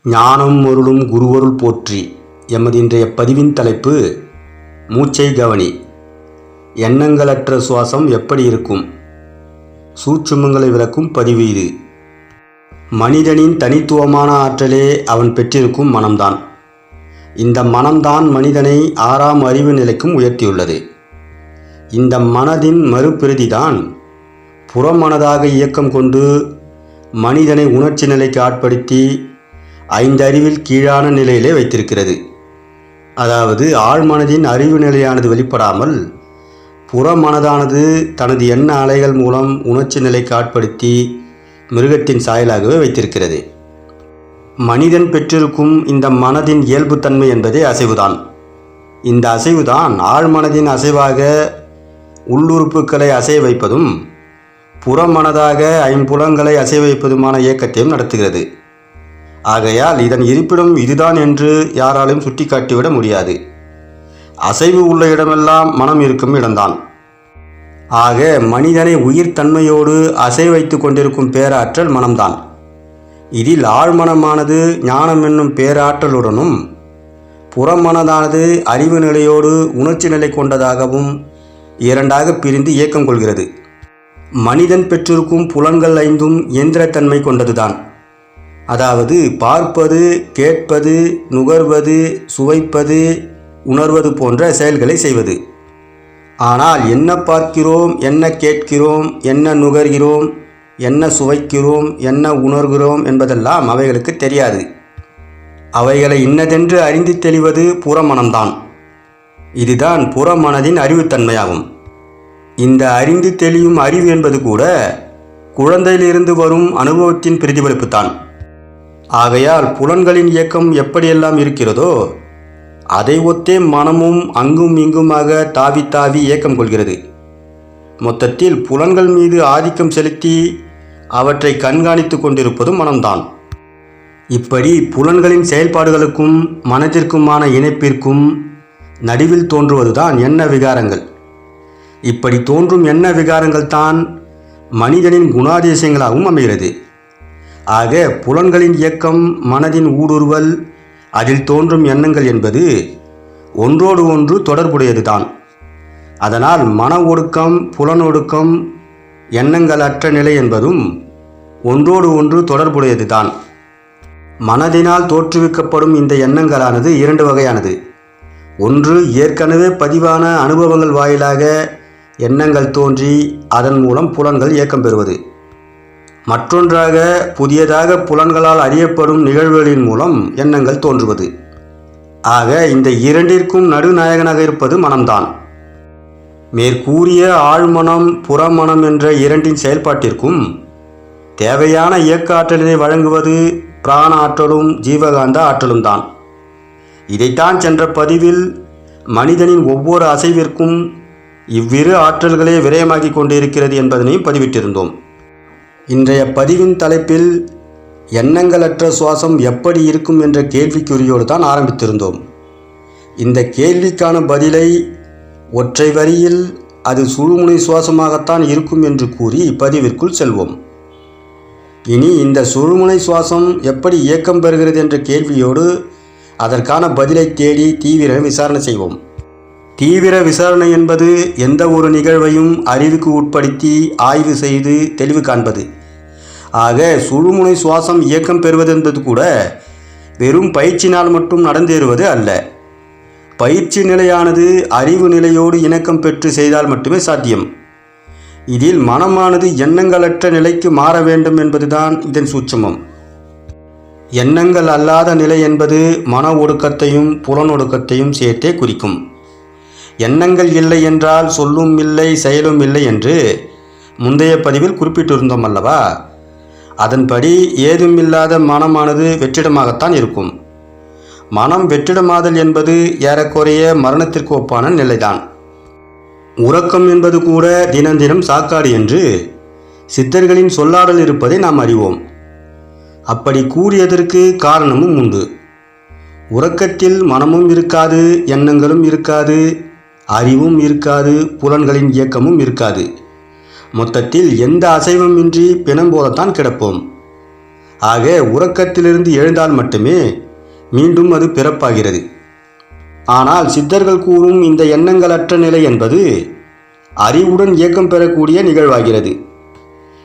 ஞானம் அருளும் குருவருள் போற்றி. எமது இன்றைய பதிவின் தலைப்பு மூச்சை கவனி. எண்ணங்களற்ற சுவாசம் எப்படி இருக்கும்? சூட்சுமங்களை விளக்கும் பதிவு இது. மனிதனின் தனித்துவமான ஆற்றலே அவன் பெற்றிருக்கும் மனம்தான். இந்த மனம்தான் மனிதனை 6ஆம் அறிவு நிலைக்கும் உயர்த்தியுள்ளது. இந்த மனதின் மறுபிரதிதான் புறமனதாக இயக்கம் கொண்டு மனிதனை உணர்ச்சி நிலைக்கு ஆட்படுத்தி 5 அறிவில் கீழான நிலையிலே வைத்திருக்கிறது. அதாவது ஆழ்மனதின் அறிவு நிலையானது வெளிப்படாமல் புறமனதானது தனது எண்ண அலைகள் மூலம் உணர்ச்சி நிலைக்கு ஆட்படுத்தி மிருகத்தின் சாயலாகவே வைத்திருக்கிறது. மனிதன் பெற்றிருக்கும் இந்த மனதின் இயல்புத்தன்மை என்பதே அசைவுதான். இந்த அசைவுதான் ஆழ்மனதின் அசைவாக உள்ளுறுப்புகளை அசைய வைப்பதும் புறமனதாக ஐம்புலங்களை அசைய வைப்பதுமான இயக்கத்தையும் நடத்துகிறது. ஆகையால் இதன் இருப்பிடம் இதுதான் என்று யாராலும் சுட்டிக்காட்டிவிட முடியாது. அசைவு உள்ள இடமெல்லாம் மனம் இருக்கும் இடம்தான். ஆக மனிதனை உயிர்த்தன்மையோடு அசை வைத்து கொண்டிருக்கும் பேராற்றல் மனம்தான். இதில் ஆழ்மனமானது ஞானம் என்னும் பேராற்றலுடனும் புறமனதானது அறிவு நிலையோடு உணர்ச்சி நிலை கொண்டதாகவும் இரண்டாக பிரிந்து இயக்கம் கொள்கிறது. மனிதன் பெற்றிருக்கும் புலன்கள் 5ம் இயந்திரத்தன்மை கொண்டதுதான். அதாவது பார்ப்பது, கேட்பது, நுகர்வது, சுவைப்பது, உணர்வது போன்ற செயல்களை செய்வது. ஆனால் என்ன பார்க்கிறோம், என்ன கேட்கிறோம், என்ன நுகர்கிறோம், என்ன சுவைக்கிறோம், என்ன உணர்கிறோம் என்பதெல்லாம் அவைகளுக்கு தெரியாது. அவைகளை இன்னதென்று அறிந்து தெளிவது புறமனம்தான். இதுதான் புறமனதின் அறிவுத்தன்மையாகும். இந்த அறிந்து தெளியும் அறிவு என்பது கூட குழந்தையிலிருந்து வரும் அனுபவத்தின் பிரதிபலிப்புத்தான். ஆகையால் புலன்களின் இயக்கம் எப்படியெல்லாம் இருக்கிறதோ அதை ஒத்தே மனமும் அங்கும் இங்குமாக தாவி தாவி இயக்கம் கொள்கிறது. மொத்தத்தில் புலன்கள் மீது ஆதிக்கம் செலுத்தி அவற்றை கண்காணித்து கொண்டிருப்பதும் மனம்தான். இப்படி புலன்களின் செயல்பாடுகளுக்கும் மனதிற்குமான இணைப்பிற்கும் நடுவில் தோன்றுவதுதான் எண்ண விகாரங்கள். இப்படி தோன்றும் எண்ண விகாரங்கள் தான் மனிதனின் குணாதிசயங்களாகவும் அமைகிறது. ஆக புலன்களின் இயக்கம், மனதின் ஊடுருவல், அதில் தோன்றும் எண்ணங்கள் என்பது ஒன்றோடு ஒன்று தொடர்புடையதுதான். அதனால் மன ஒடுக்கம், புலனொடுக்கம், எண்ணங்களற்ற நிலை என்பதும் ஒன்றோடு ஒன்று தொடர்புடையதுதான். மனதினால் தோற்றுவிக்கப்படும் இந்த எண்ணங்களானது 2 வகையானது. ஒன்று, ஏற்கனவே பதிவான அனுபவங்கள் வாயிலாக எண்ணங்கள் தோன்றி அதன் மூலம் புலன்கள் இயக்கம் பெறுவது. மற்றொன்றாக புதியதாக புலன்களால் அறியப்படும் நிகழ்வுகளின் மூலம் எண்ணங்கள் தோன்றுவது. ஆக இந்த 2ற்கும் நடுநாயகனாக இருப்பது மனம்தான். மேற்கூறிய ஆழ்மனம், புறமனம் என்ற 2ன் செயல்பாட்டிற்கும் தேவையான இயக்க ஆற்றலினை வழங்குவது பிராண ஆற்றலும் ஜீவகாந்த ஆற்றலும் தான். இதைத்தான் சென்ற பதிவில் மனிதனின் ஒவ்வொரு அசைவிற்கும் இவ்விரு ஆற்றல்களே விரயமாக்கி கொண்டிருக்கிறது என்பதனையும் பதிவிட்டிருந்தோம். இன்றைய பதிவின் தலைப்பில் எண்ணங்களற்ற சுவாசம் எப்படி இருக்கும் என்ற கேள்விக்குறியோடு தான் ஆரம்பித்திருந்தோம். இந்த கேள்விக்கான பதிலை ஒற்றை வரியில் அது சுழுமுனை சுவாசமாகத்தான் இருக்கும் என்று கூறி பதிவிற்குள் செல்வோம். இனி இந்த சுழுமுனை சுவாசம் எப்படி இயக்கம் பெறுகிறது என்ற கேள்வியோடு அதற்கான பதிலை தேடி தீவிர விசாரணை செய்வோம். தீவிர விசாரணை என்பது எந்த ஒரு நிகழ்வையும் அறிவுக்கு உட்படுத்தி ஆய்வு செய்து தெளிவு காண்பது. ஆக சுழுமுனை சுவாசம் இயக்கம் பெறுவது என்பது கூட வெறும் பயிற்சினால் மட்டும் நடந்தேறுவது அல்ல. பயிற்சி நிலையானது அறிவு நிலையோடு இணக்கம் பெற்று செய்தால் மட்டுமே சாத்தியம். இதில் மனமானது எண்ணங்களற்ற நிலைக்கு மாற வேண்டும் என்பதுதான் இதன் சூட்சமம். எண்ணங்கள் அல்லாத நிலை என்பது மன ஒடுக்கத்தையும் புலனொடுக்கத்தையும் சேர்த்தே குறிக்கும். எண்ணங்கள் இல்லை என்றால் சொல்லும் இல்லை, செயலும் இல்லை என்று முந்தைய பதிவில் குறிப்பிட்டிருந்தோம் அல்லவா? அதன்படி ஏதும் இல்லாத மனமானது வெற்றிடமாகத்தான் இருக்கும். மனம் வெற்றிடமாதல் என்பது ஏறக்குறைய மரணத்திற்கு ஒப்பான நிலைதான். உறக்கம் என்பது கூட தினம் தினம் சாக்காடு என்று சித்தர்களின் சொல்லாடல் இருப்பதை நாம் அறிவோம். அப்படி கூறியதற்கு காரணமும் உண்டு. உறக்கத்தில் மனமும் இருக்காது, எண்ணங்களும் இருக்காது, அறிவும் இருக்காது, புலன்களின் இயக்கமும் இருக்காது. மொத்தத்தில் எந்த அசைவும் இன்றி பிணம் போலத்தான் கிடப்போம். ஆக உறக்கத்திலிருந்து எழுந்தால் மட்டுமே மீண்டும் அது பிறப்பாகிறது. ஆனால் சித்தர்கள் கூறும் இந்த எண்ணங்களற்ற நிலை என்பது அறிவுடன் இயக்கம் பெறக்கூடிய நிகழ்வாகிறது.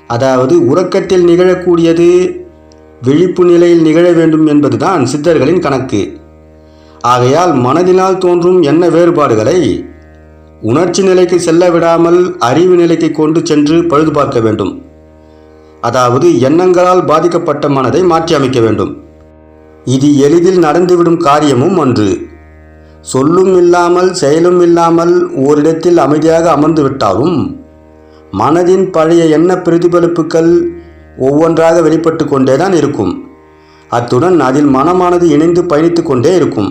அதாவது உறக்கத்தில் நிகழக்கூடியது விழிப்பு நிலையில் நிகழ வேண்டும் என்பதுதான் சித்தர்களின் கணக்கு. ஆகையால் மனதினால் தோன்றும் எண்ண வேறுபாடுகளை உணர்ச்சி நிலைக்கு செல்ல விடாமல் அறிவு நிலைக்கு கொண்டு சென்று பழுது பார்க்க வேண்டும். அதாவது எண்ணங்களால் பாதிக்கப்பட்ட மனதை மாற்றி அமைக்க வேண்டும். இது எளிதில் நடந்துவிடும் காரியமும் அன்று. சொல்லும் இல்லாமல் செயலும் இல்லாமல் ஓரிடத்தில் அமைதியாக அமர்ந்து விட்டாலும் மனதின் பழைய எண்ண பிரதிபலிப்புகள் ஒவ்வொன்றாக வெளிப்பட்டு கொண்டேதான் இருக்கும். அத்துடன் அதில் மனமானது இணைந்து பயணித்து கொண்டே இருக்கும்.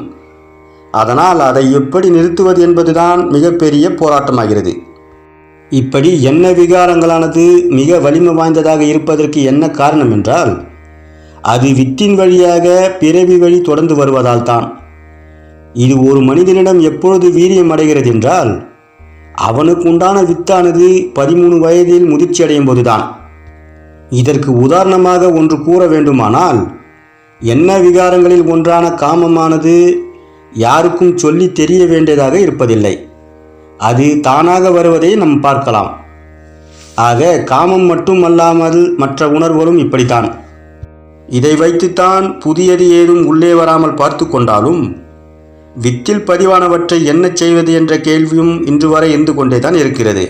அதனால் அதை எப்படி நிறுத்துவது என்பதுதான் மிகப்பெரிய போராட்டமாகிறது. இப்படி எண்ண விகாரங்களானது மிக வலிமை வாய்ந்ததாக இருப்பதற்கு என்ன காரணம் என்றால், அது வித்தின் வழியாக பிறவி வழி தொடர்ந்து வருவதால் தான். இது ஒரு மனிதனிடம் எப்பொழுது வீரியம் அடைகிறது என்றால், அவனுக்கு உண்டான வித்தானது 13 வயதில் முதிர்ச்சி அடையும் போதுதான். இதற்கு உதாரணமாக ஒன்று கூற வேண்டுமானால், எண்ண விகாரங்களில் ஒன்றான காமமானது யாருக்கும் சொல்லி தெரிய வேண்டியதாக இருப்பதில்லை. அது தானாக வருவதை நாம் பார்க்கலாம். ஆக காமம் மட்டும் அல்லாமல் மற்ற உணர்வுகளும் இப்படித்தான். இதை வைத்துத்தான் புதியது ஏதும் உள்ளே வராமல் பார்த்து கொண்டாலும் வித்தில் பதிவானவற்றை என்ன செய்வது என்ற கேள்வியும் இன்று வரை இருந்து கொண்டேதான் இருக்கிறது.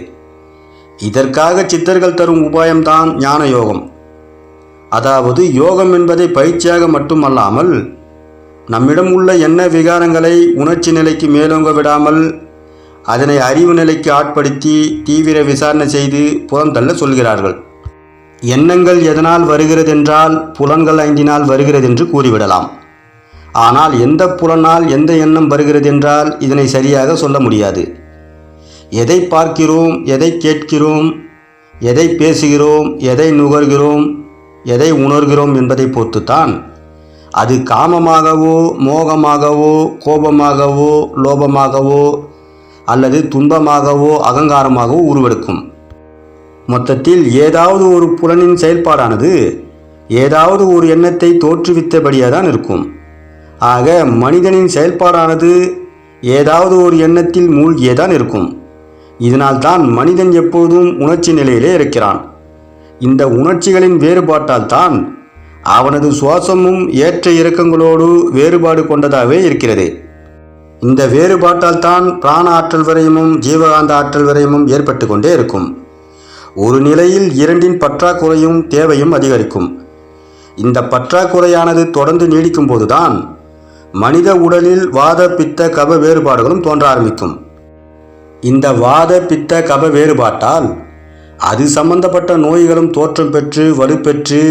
இதற்காக சித்தர்கள் தரும் உபாயம்தான் ஞான யோகம். அதாவது யோகம் என்பதை பயிற்சியாக மட்டுமல்லாமல் நம்மிடம் உள்ள எண்ண விகாரங்களை உணர்ச்சி நிலைக்கு மேலோங்க விடாமல் அதனை அறிவு நிலைக்கு ஆட்படுத்தி தீவிர விசாரணை செய்து புறந்தள்ள சொல்கிறார்கள். எண்ணங்கள் எதனால் வருகிறதென்றால் புலன்கள் 5 வருகிறது என்று கூறிவிடலாம். ஆனால் எந்த புலனால் எந்த எண்ணம் வருகிறது என்றால் இதனை சரியாக சொல்ல முடியாது. எதை பார்க்கிறோம், எதை கேட்கிறோம், எதை பேசுகிறோம், எதை நுகர்கிறோம், எதை உணர்கிறோம் என்பதை பொறுத்துத்தான் அது காமமாகவோ மோகமாகவோ கோபமாகவோ லோபமாகவோ அல்லது துன்பமாகவோ அகங்காரமாகவோ உருவெடுக்கும். மொத்தத்தில் ஏதாவது ஒரு புலனின் செயல்பாடானது ஏதாவது ஒரு எண்ணத்தை தோற்றுவித்தபடியாக தான் இருக்கும். ஆக மனிதனின் செயல்பாடானது ஏதாவது ஒரு எண்ணத்தில் மூழ்கியேதான் இருக்கும். இதனால் தான் மனிதன் எப்போதும் உணர்ச்சி நிலையிலே இருக்கிறான். இந்த உணர்ச்சிகளின் வேறுபாட்டால் தான் அவனது சுவாசமும் ஏற்ற இறக்கங்களோடு வேறுபாடு கொண்டதாகவே இருக்கிறது. இந்த வேறுபாட்டால் தான் பிராண ஆற்றல் வரையமும் ஜீவகாந்த ஆற்றல் வரையமும் ஏற்பட்டு கொண்டே இருக்கும். ஒரு நிலையில் இரண்டின் பற்றாக்குறையும் தேவையும் அதிகரிக்கும். இந்த பற்றாக்குறையானது தொடர்ந்து நீடிக்கும் போதுதான் மனித உடலில் வாத பித்த கப வேறுபாடுகளும் தோன்ற ஆரம்பிக்கும். இந்த வாத பித்த கப வேறுபாட்டால் அது சம்பந்தப்பட்ட நோய்களும் தோற்றம் பெற்று வலுப்பெற்று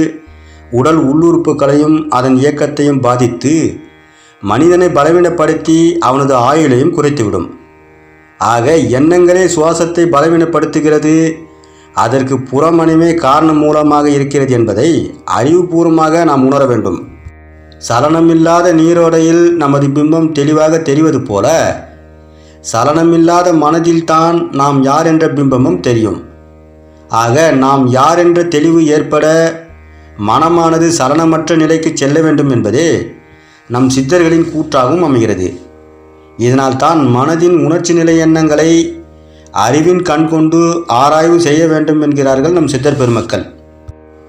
உடல் உள்ளுறுப்புகளையும் அதன் இயக்கத்தையும் பாதித்து மனிதனை பலவீனப்படுத்தி அவனது ஆயுளையும் குறைத்துவிடும். ஆக எண்ணங்களே சுவாசத்தை பலவீனப்படுத்துகிறது. அதற்கு புறமணிமே காரணம் மூலமாக இருக்கிறது என்பதை அறிவுபூர்வமாக நாம் உணர வேண்டும். சலனமில்லாத நீரோடையில் நமது பிம்பம் தெளிவாக தெரிவது போல சலனமில்லாத மனதில்தான் நாம் யார் என்ற பிம்பமும் தெரியும். ஆக நாம் யார் என்ற தெளிவு ஏற்பட மனமானது சலனமற்ற நிலைக்கு செல்ல வேண்டும் என்பதே நம் சித்தர்களின் கூற்றாகவும் அமைகிறது. இதனால் தான் மனதின் உணர்ச்சி நிலை எண்ணங்களை அறிவின் கண் கொண்டு ஆராய்வு செய்ய வேண்டும் என்கிறார்கள் நம் சித்தர் பெருமக்கள்.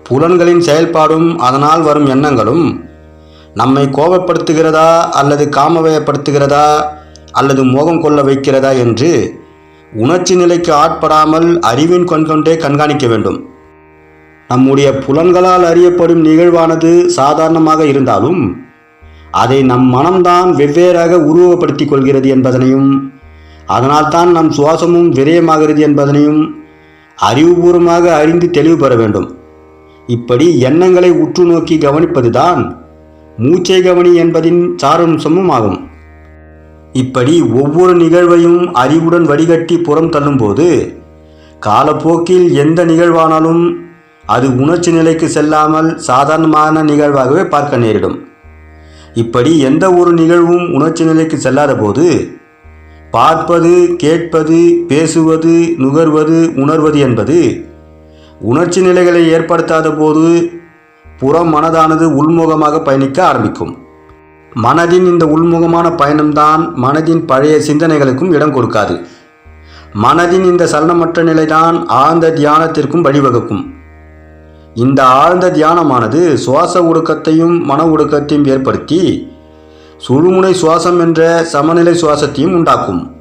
புலன்களின் செயல்பாடும் அதனால் வரும் எண்ணங்களும் நம்மை கோபப்படுத்துகிறதா அல்லது காமவயப்படுத்துகிறதா அல்லது மோகம் கொள்ள வைக்கிறதா என்று உணர்ச்சி நிலைக்கு ஆட்படாமல் அறிவின் கண்கொண்டே கண்காணிக்க வேண்டும். நம்முடைய புலன்களால் அறியப்படும் நிகழ்வானது சாதாரணமாக இருந்தாலும் அதை நம் மனம்தான் வெவ்வேறாக உருவப்படுத்திக் கொள்கிறது என்பதனையும் அதனால்தான் நம் சுவாசமும் விரயமாகிறது என்பதனையும் அறிவுபூர்வமாக அறிந்து தெளிவு பெற வேண்டும். இப்படி எண்ணங்களை உற்று நோக்கி கவனிப்பதுதான் மூச்சை கவனி என்பதின் சாரம்சமும் ஆகும். இப்படி ஒவ்வொரு நிகழ்வையும் அறிவுடன் வடிகட்டி புறம் தள்ளும்போது காலப்போக்கில் எந்த நிகழ்வானாலும் அது உணர்ச்சி நிலைக்கு செல்லாமல் சாதாரணமான நிகழ்வாகவே பார்க்க நேரிடும். இப்படி எந்த ஒரு நிகழ்வும் உணர்ச்சி நிலைக்கு செல்லாத போது பார்ப்பது, கேட்பது, பேசுவது, நுகர்வது, உணர்வது என்பது உணர்ச்சி நிலைகளை ஏற்படுத்தாத போது புற மனதானது உள்முகமாக பயணிக்க ஆரம்பிக்கும். மனதின் இந்த உள்முகமான பயணம்தான் மனதின் பழைய சிந்தனைகளுக்கும் இடம் கொடுக்காது. மனதின் இந்த சலனமற்ற நிலைதான் ஆழ்ந்த தியானத்திற்கும் வழிவகுக்கும். இந்த ஆழ்ந்த தியானமானது சுவாச ஒடுக்கத்தையும் மன ஒடுக்கத்தையும் ஏற்படுத்தி சுழுமுனை சுவாசம் என்ற சமநிலை சுவாசத்தையும் உண்டாக்கும்.